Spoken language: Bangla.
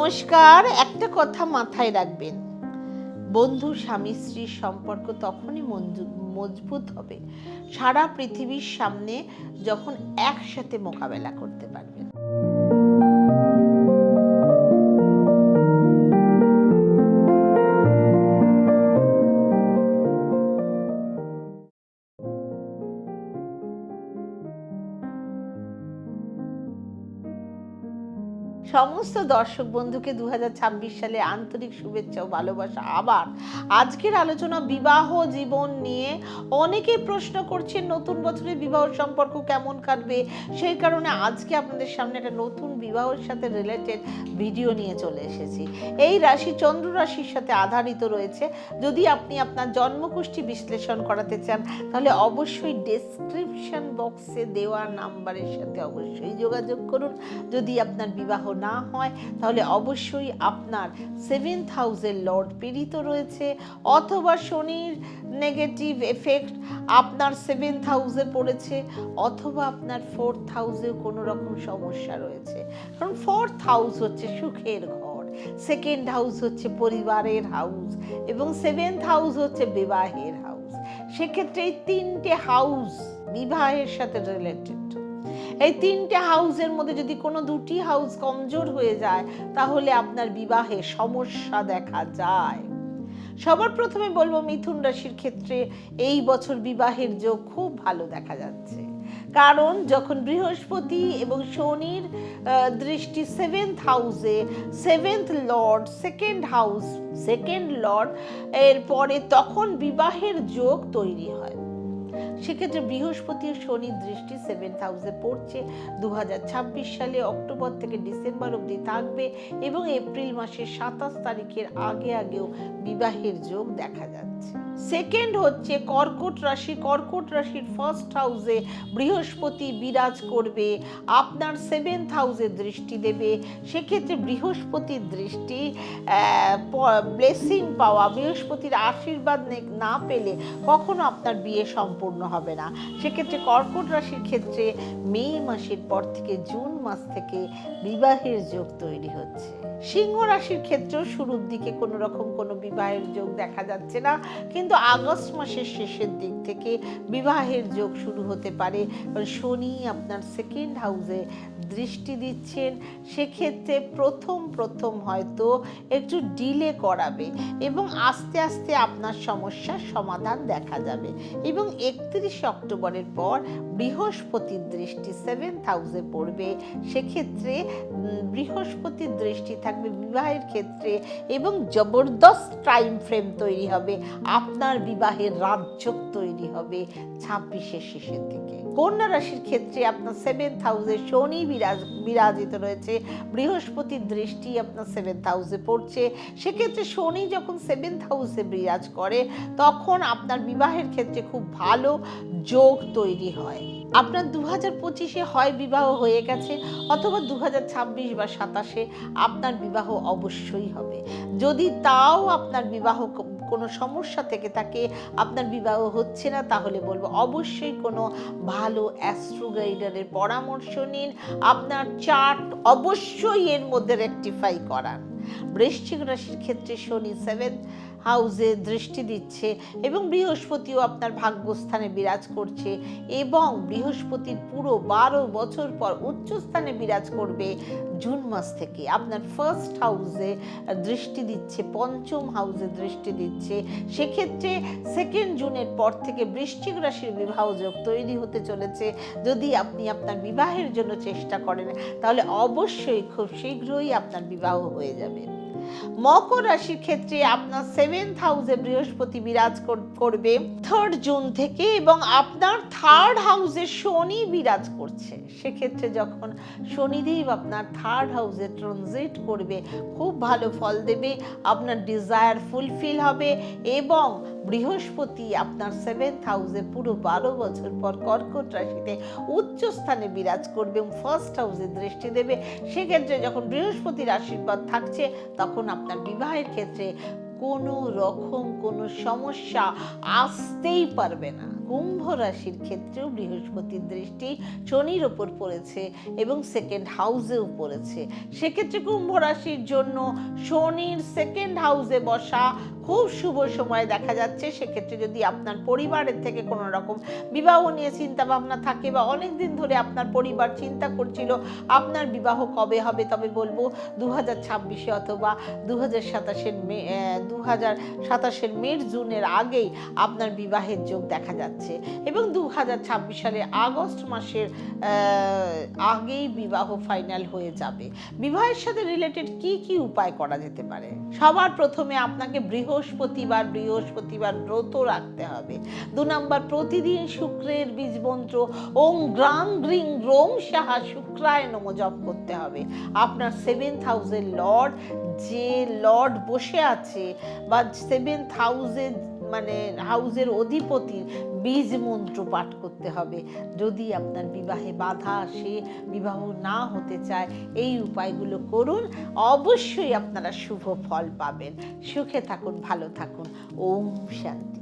নমস্কার। একটা কথা মাথায় রাখবেন, বন্ধু স্বামী স্ত্রীর সম্পর্ক তখনই মজবুত হবে সারা পৃথিবীর সামনে যখন একসাথে মোকাবেলা করতে পারবেন। সমস্ত দর্শক বন্ধুকে 2026 সালে আন্তরিক শুভেচ্ছা ও ভালোবাসা। আবার আজকের আলোচনা বিবাহ জীবন নিয়ে। অনেকেই প্রশ্ন করছেন নতুন বছরে বিবাহ সম্পর্ক কেমন কাটবে, সেই কারণে আজকে আপনাদের সামনে একটা নতুন বিবাহের সাথে রিলেটেড ভিডিও নিয়ে চলে এসেছি। এই রাশি চন্দ্র রাশির সাথে আধারিত রয়েছে। যদি আপনি আপনার জন্মকুষ্ঠী বিশ্লেষণ করাতে চান তাহলে অবশ্যই ডেসক্রিপশন বক্সে দেওয়া নাম্বারের সাথে অবশ্যই যোগাযোগ করুন। যদি আপনার বিবাহ না হয় তাহলে অবশ্যই আপনার 7th হাউসের লর্ড পীড়িত রয়েছে, অথবা শনির নেগেটিভ এফেক্ট আপনার 7th হাউসে পড়েছে, অথবা আপনার 4th হাউসেও কোনো রকম সমস্যা রয়েছে। কারণ 4th হাউস হচ্ছে সুখের ঘর, 2nd হাউস হচ্ছে পরিবারের হাউস, এবং 7th হাউস হচ্ছে বিবাহের হাউস। সেক্ষেত্রে এই তিনটে হাউস বিবাহের সাথে রিলেটেড। এই তিনটে হাউসের মধ্যে যদি কোনো দুটি হাউস কমজোর হয়ে যায় তাহলে আপনার বিবাহে সমস্যা দেখা যায়। সবার প্রথমে বলবো মিথুন রাশির ক্ষেত্রে এই বছর বিবাহের যোগ খুব ভালো দেখা যাচ্ছে। কারণ যখন বৃহস্পতি এবং শনির দৃষ্টি 7th হাউসে, 7th Lord 2nd house 2nd Lord এর পরে তখন বিবাহের যোগ তৈরি হয়। সেক্ষেত্রে বৃহস্পতি ও শনির দৃষ্টি 7th হাউসে পড়ছে। 2026 সালে অক্টোবর থেকে ডিসেম্বর অবধি থাকবে এবং এপ্রিল মাসের 27 তারিখের আগেও বিবাহের যোগ দেখা যাচ্ছে। সেকেন্ড হচ্ছে কর্কট রাশি। কর্কট রাশির 1st হাউসে বৃহস্পতি বিরাজ করবে, আপনার 7th হাউসে দৃষ্টি দেবে। সেক্ষেত্রে বৃহস্পতির দৃষ্টি ব্লেসিং পাওয়া, বৃহস্পতির আশীর্বাদ না পেলে কখনো আপনার বিয়ে সম্পূর্ণ হবে না। সেক্ষেত্রে কর্কট রাশির ক্ষেত্রে মে মাসের পর থেকে জুন মাস থেকে বিবাহের যোগ তৈরি হচ্ছে। সিংহ রাশির ক্ষেত্রেও শুরুর দিকে কোনো রকম কোনো বিবাহের যোগ দেখা যাচ্ছে না, কিন্তু আগস্ট মাসের শেষের দিক থেকে বিবাহের যোগ শুরু হতে পারে। শনি আপনার 2nd হাউসে দৃষ্টি দিচ্ছেন। সেক্ষেত্রে প্রথম হয়তো একটু ডিলে করাবে এবং আস্তে আস্তে আপনার সমস্যার সমাধান দেখা যাবে। এবং 31 অক্টোবরের পর বৃহস্পতির দৃষ্টি 7th হাউসে পড়বে। সেক্ষেত্রে বৃহস্পতির দৃষ্টি থাকবে বিবাহের ক্ষেত্রে এবং জবরদস্ত টাইম ফ্রেম তৈরি হবে। আপনার বিবাহের রাজযোগ তৈরি হবে 26-এর শেষের দিকে। কন্যা রাশির ক্ষেত্রে আপনার 7th হাউসে শনি বিরাজিত রয়েছে, বৃহস্পতির দৃষ্টি আপনার 7th হাউসে পড়ছে। সেক্ষেত্রে শনি যখন 7th হাউসে বিরাজ করে তখন আপনার বিবাহের ক্ষেত্রে খুব ভালো যোগ তৈরি হয়। আপনার 2025-এ হয় বিবাহ হয়ে গেছে, অথবা 2026 বা 27-এ আপনার বিবাহ অবশ্যই হবে। যদি তাও আপনার বিবাহ কোনো সমস্যা থেকে থাকে, আপনার বিবাহ হচ্ছে না, তাহলে বলবো অবশ্যই কোনো ভালো অ্যাস্ট্রো গাইডারের পরামর্শ নিন। আপনার চার্ট অবশ্যই এর মধ্যে রেকটিফাই করান। বৃশ্চিক রাশির ক্ষেত্রে শনি 7th হাউসে দৃষ্টি দিচ্ছে এবং বৃহস্পতিও আপনার ভাগ্যস্থানে বিরাজ করছে, এবং বৃহস্পতির পুরো 12 বছর পর উচ্চস্থানে বিরাজ করবে জুন মাস থেকে। আপনার 1st হাউসে দৃষ্টি দিচ্ছে, 5ম হাউসে দৃষ্টি দিচ্ছে। সেক্ষেত্রে 2nd জুনের পর থেকে বৃশ্চিক রাশির বিবাহ যোগ তৈরি হতে চলেছে। যদি আপনি আপনার বিবাহের জন্য চেষ্টা করেন তাহলে অবশ্যই খুব শীঘ্রই আপনার বিবাহ হয়ে যাবে। মকর রাশির ক্ষেত্রে আপনার 7th হাউসে বৃহস্পতি বিরাজ করবে 3rd জুন থেকে, এবং আপনার 3rd হাউসে শনি বিরাজ করছে। সেক্ষেত্রে যখন শনিদেব আপনার 3rd হাউসে ট্রানজিট করবে খুব ভালো ফল দেবে, আপনার ডিজায়ার ফুলফিল হবে। এবং বৃহস্পতি আপনার 7th হাউসে পুরো 12 বছর পর কর্কট রাশিতে উচ্চ স্থানে বিরাজ করবে এবং 1st হাউসে দৃষ্টি দেবে। সেক্ষেত্রে যখন বৃহস্পতির আশীর্বাদ থাকছে তখন আপনার বিবাহের ক্ষেত্রে কোনো রকম কোনো সমস্যা আসতেই পারবে না। কুম্ভ রাশির ক্ষেত্রেও বৃহস্পতির দৃষ্টি শনির ওপর পড়েছে এবং সেকেন্ড হাউসেও পড়েছে। সেক্ষেত্রে কুম্ভ রাশির জন্য শনির সেকেন্ড হাউসে বসা খুব শুভ সময় দেখা যাচ্ছে। সেক্ষেত্রে যদি আপনার পরিবারের থেকে কোনো রকম বিবাহ নিয়ে চিন্তা ভাবনা থাকে বা অনেক দিন ধরে আপনার পরিবার চিন্তা করছিল আপনার বিবাহ কবে হবে, তবে বলবো 2026 অথবা 2027 মের জুনের আগেই আপনার বিবাহের যোগ দেখা যাচ্ছে এবং 2026 সালে আগস্ট মাসের আগেই বিবাহ ফাইনাল হয়ে যাবে। বিবাহের সাথে রিলেটেড কি কি উপায় করা যেতে পারে? সবার প্রথমে আপনাকে বৃহস্পতিবার ব্রত রাখতে হবে। 2 নাম্বার, প্রতিদিন শুক্রের বীজ মন্ত্র ওং গ্রাং গ্রিং রোং সাহা শুক্রায় নম জপ করতে হবে। আপনার 7th হাউসের লর্ড, যে লর্ড বসে আছে বা 7th হাউসের মানে হাউসের অধিপতির বীজ মন্ত্র পাঠ করতে হবে। যদি আপনার বিবাহে বাধা আসে, বিবাহ না হতে চায়, এই উপায়গুলো করুন, অবশ্যই আপনারা শুভ ফল পাবেন। সুখে থাকুন, ভালো থাকুন। ওম শান্তি।